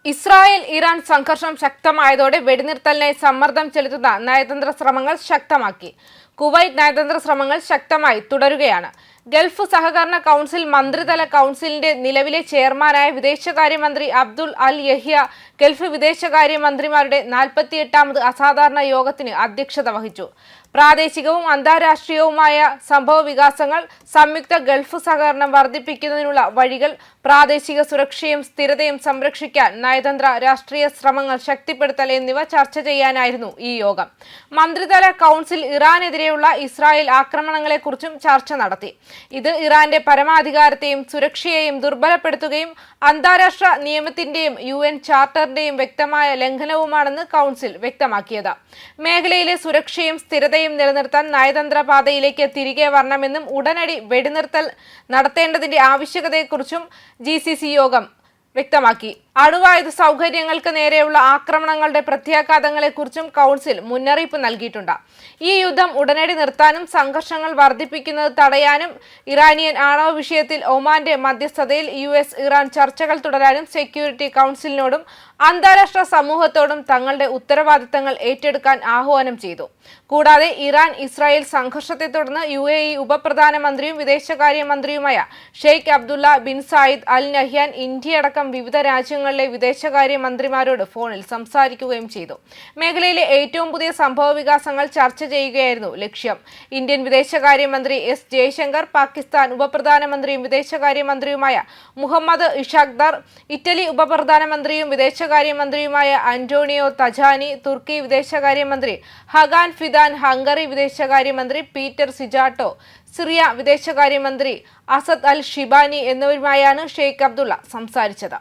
Israel Iran സംഘർഷം ശക്തമായതോടെ വെടിനിർത്തലിനായി സമ്മർദ്ദം ചെലുത്തുന്ന നയതന്ത്ര ശ്രമങ്ങൾ ശക്തമാക്കി. കുവൈറ്റ് നയതന്ത്ര ശ്രമങ്ങൾ ശക്തമായി തുടരുകയാണ്. ഗൾഫ് സഹകരണ കൗൺസിൽ മന്ത്രിതല കൗൺസിലിന്റെ നിലവിലെ ചെയർമാനായ വിദേശകാര്യമന്ത്രി അബ്ദുൽ അൽ യഹിയ ഗൾഫ് വിദേശകാര്യമന്ത്രിമാരുടെ 48ാമത് അസാധാരണ യോഗത്തിന് അധ്യക്ഷത വഹിച്ചു. പ്രാദേശികവും അന്താരാഷ്ട്രീയവുമായ സംഭവ വികാസങ്ങൾ, സംയുക്ത ഗൾഫ് സഹകരണം വർദ്ധിപ്പിക്കുന്നതിനുള്ള വഴികൾ, പ്രാദേശിക സുരക്ഷയും സ്ഥിരതയും സംരക്ഷിക്കാൻ നയതന്ത്ര രാഷ്ട്രീയ ശ്രമങ്ങൾ ശക്തിപ്പെടുത്തൽ എന്നിവ ചർച്ച ചെയ്യാനായിരുന്നു ഈ യോഗം. മന്ത്രിതല കൗൺസിൽ ഇറാനെതിരെയുള്ള ഇസ്രായേൽ ആക്രമണങ്ങളെക്കുറിച്ചും ചർച്ച നടത്തി. ഇത് ഇറാന്റെ പരമാധികാരത്തെയും സുരക്ഷയെയും ദുർബലപ്പെടുത്തുകയും അന്താരാഷ്ട്ര നിയമത്തിന്റെയും UN ചാർട്ടറിന്റെയും വ്യക്തമായ ലംഘനവുമാണെന്ന് കൗൺസിൽ വ്യക്തമാക്കിയത്. മേഖലയിലെ സുരക്ഷയും സ്ഥിരതയും നിലനിർത്താൻ നയതന്ത്ര പാതയിലേക്ക് തിരികെ വരണമെന്നും ഉടനടി വെടിനിർത്തൽ നടത്തേണ്ടതിന്റെ ആവശ്യകതയെക്കുറിച്ചും GCC യോഗം വ്യക്തമാക്കി. അണുവായുധ സൗകര്യങ്ങൾക്ക് നേരെയുള്ള ആക്രമണങ്ങളുടെ പ്രത്യാഘാതങ്ങളെക്കുറിച്ചും കൗൺസിൽ മുന്നറിയിപ്പ് നൽകിയിട്ടുണ്ട്. ഈ യുദ്ധം ഉടനടി നിർത്താനും സംഘർഷങ്ങൾ വർദ്ധിപ്പിക്കുന്നത് തടയാനും ഇറാനിയൻ ആണവ വിഷയത്തിൽ ഒമാന്റെ മധ്യസ്ഥതയിൽ US ഇറാൻ ചർച്ചകൾ തുടരാനും സെക്യൂരിറ്റി കൗൺസിലിനോടും അന്താരാഷ്ട്ര സമൂഹത്തോടും തങ്ങളുടെ ഉത്തരവാദിത്തങ്ങൾ ഏറ്റെടുക്കാൻ ആഹ്വാനം ചെയ്തു. കൂടാതെ ഇറാൻ ഇസ്രായേൽ സംഘർഷത്തെ തുടർന്ന് UAE ഉപപ്രധാനമന്ത്രിയും വിദേശകാര്യമന്ത്രിയുമായ Sheikh Abdullah bin Zayed Al Nahyan ഇന്ത്യയടക്കം വിവിധ രാജ്യങ്ങളിലെ വിദേശകാര്യ മന്ത്രിമാരോട് ഫോണിൽ സംസാരിക്കുകയും ചെയ്തു. മേഖലയിലെ ഏറ്റവും പുതിയ സംഭവ വികാസങ്ങൾ ചർച്ച ചെയ്യുകയായിരുന്നു ലക്ഷ്യം. ഇന്ത്യൻ വിദേശകാര്യമന്ത്രി S ജയശങ്കർ, പാകിസ്ഥാൻ ഉപപ്രധാനമന്ത്രിയും വിദേശകാര്യമന്ത്രിയുമായ മുഹമ്മദ് ഇഷാഖ്ദർ, ഇറ്റലി ഉപപ്രധാനമന്ത്രിയും വിദേശകാര്യമന്ത്രിയുമായ അന്റോണിയോ തജാനി, തുർക്കി വിദേശകാര്യമന്ത്രി ഹഗാൻ ഫിദാൻ, ഹംഗറി വിദേശകാര്യമന്ത്രി പീറ്റർ സിജാട്ടോ, സിറിയ വിദേശകാര്യമന്ത്രി അസദ് അൽ ഷിബാനി എന്നിവരുമായാണ് ഷെയ്ഖ് അബ്ദുള്ള സംസാരിച്ചത്.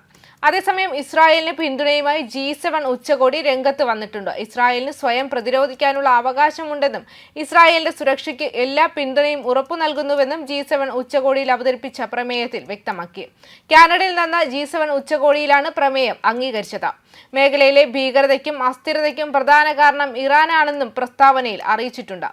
അതേസമയം ഇസ്രായേലിന് പിന്തുണയുമായി G7 ഉച്ചകോടി രംഗത്ത് വന്നിട്ടുണ്ട്. ഇസ്രായേലിന് സ്വയം പ്രതിരോധിക്കാനുള്ള അവകാശമുണ്ടെന്നും ഇസ്രായേലിന്റെ സുരക്ഷയ്ക്ക് എല്ലാ പിന്തുണയും ഉറപ്പു നൽകുന്നുവെന്നും G7 ഉച്ചകോടിയിൽ അവതരിപ്പിച്ച പ്രമേയത്തിൽ വ്യക്തമാക്കി. കാനഡയിൽ നടന്ന G7 ഉച്ചകോടിയിലാണ് പ്രമേയം അംഗീകരിച്ചത്. മേഖലയിലെ ഭീകരതയ്ക്കും അസ്ഥിരതയ്ക്കും പ്രധാന കാരണം ഇറാനാണെന്നും പ്രസ്താവനയിൽ അറിയിച്ചിട്ടുണ്ട്.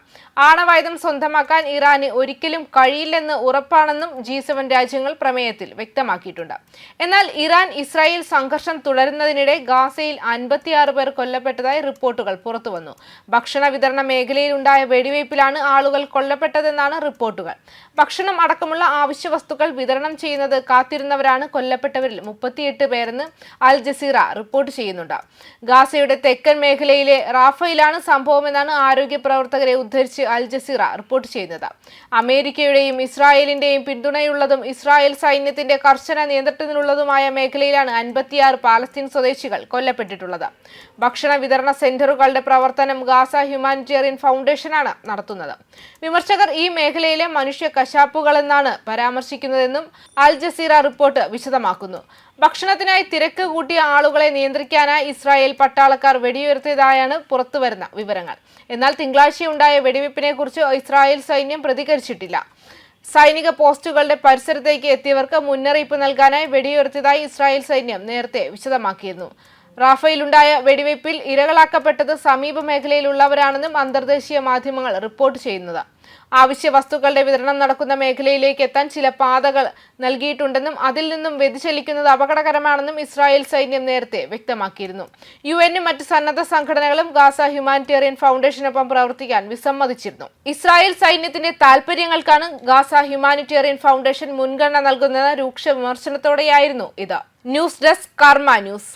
ആണവായുധം സ്വന്തമാക്കാൻ ഇറാന് ഒരിക്കലും കഴിയില്ലെന്ന് ഉറപ്പാണെന്നും G7 രാജ്യങ്ങൾ പ്രമേയത്തിൽ വ്യക്തമാക്കിയിട്ടുണ്ട്. എന്നാൽ ഇറാൻ ഇസ്രായേൽ സംഘർഷം തുടരുന്നതിനിടെ ഗാസയിൽ 56 പേർ കൊല്ലപ്പെട്ടതായി റിപ്പോർട്ടുകൾ പുറത്തുവന്നു. ഭക്ഷണ വിതരണ മേഖലയിൽ ഉണ്ടായ വെടിവയ്പിലാണ് ആളുകൾ കൊല്ലപ്പെട്ടതെന്നാണ് റിപ്പോർട്ടുകൾ. ഭക്ഷണം അടക്കമുള്ള അവശ്യ വസ്തുക്കൾ വിതരണം ചെയ്യുന്നത് കാത്തിരുന്നവരാണ് കൊല്ലപ്പെട്ടവരിൽ 38 പേരെന്ന് അൽ ജസീറ റിപ്പോർട്ട് ചെയ്യുന്നുണ്ട്. ഗാസയുടെ തെക്കൻ മേഖലയിലെ റാഫയിലാണ് സംഭവമെന്നാണ് ആരോഗ്യ പ്രവർത്തകരെ ഉദ്ധരിച്ച് അൽ ജസീറ റിപ്പോർട്ട് ചെയ്യുന്നത്. അമേരിക്കയുടെയും ഇസ്രായേലിന്റെയും പിന്തുണയുള്ളതും ഇസ്രായേൽ സൈന്യത്തിന്റെ കർശന നിയന്ത്രണത്തിലുള്ളതുമായ മേഖലയിലാണ് 56 പാലസ്തീൻ സ്വദേശികൾ കൊല്ലപ്പെട്ടിട്ടുള്ളത്. ഭക്ഷണ വിതരണ സെന്ററുകളുടെ പ്രവർത്തനം ഗാസ ഹ്യൂമാനിറ്റേറിയൻ ഫൗണ്ടേഷനാണ് നടത്തുന്നത്. വിമർശകർ ഈ മേഖലയിലെ മനുഷ്യ കശാപ്പുകളെന്നാണ് പരാമർശിക്കുന്നതെന്നും അൽ ജസീറ റിപ്പോർട്ട് വിശദമാക്കുന്നു. ഭക്ഷണത്തിനായി തിരക്ക് കൂട്ടിയ ആളുകളെ നിയന്ത്രിക്കാനായി ഇസ്രായേൽ പട്ടാളക്കാർ വെടിയുതിർത്തതായാണ് പുറത്തുവരുന്ന വിവരങ്ങൾ. എന്നാൽ തിങ്കളാഴ്ചയുണ്ടായ വെടിവെപ്പിനെ കുറിച്ച് ഇസ്രായേൽ സൈന്യം പ്രതികരിച്ചിട്ടില്ല. സൈനിക പോസ്റ്റുകളുടെ പരിസരത്തേക്ക് എത്തിയവർക്ക് മുന്നറിയിപ്പ് നൽകാനായി വെടിയുതിർത്തതായി ഇസ്രായേൽ സൈന്യം നേരത്തെ വിശദമാക്കിയിരുന്നു. റാഫയിലുണ്ടായ വെടിവയ്പിൽ ഇരകളാക്കപ്പെട്ടത് സമീപ മേഖലയിലുള്ളവരാണെന്നും അന്തർദേശീയ മാധ്യമങ്ങൾ റിപ്പോർട്ട് ചെയ്യുന്നത്. അവശ്യ വസ്തുക്കളുടെ വിതരണം നടക്കുന്ന മേഖലയിലേക്ക് എത്താൻ ചില പാതകൾ നൽകിയിട്ടുണ്ടെന്നും അതിൽ നിന്നും വ്യതിചലിക്കുന്നത് അപകടകരമാണെന്നും ഇസ്രായേൽ സൈന്യം നേരത്തെ വ്യക്തമാക്കിയിരുന്നു. UN മറ്റ് സന്നദ്ധ സംഘടനകളും ഗാസ ഹ്യൂമാനിറ്റേറിയൻ ഫൗണ്ടേഷനൊപ്പം പ്രവർത്തിക്കാൻ വിസമ്മതിച്ചിരുന്നു. ഇസ്രായേൽ സൈന്യത്തിന്റെ താൽപര്യങ്ങൾക്കാണ് ഗാസ ഹ്യൂമാനിറ്റേറിയൻ ഫൗണ്ടേഷൻ മുൻഗണന നൽകുന്നത് രൂക്ഷ വിമർശനത്തോടെയായിരുന്നു ഇത്. ന്യൂസ് ഡെസ്ക് കർമ്മ ന്യൂസ്.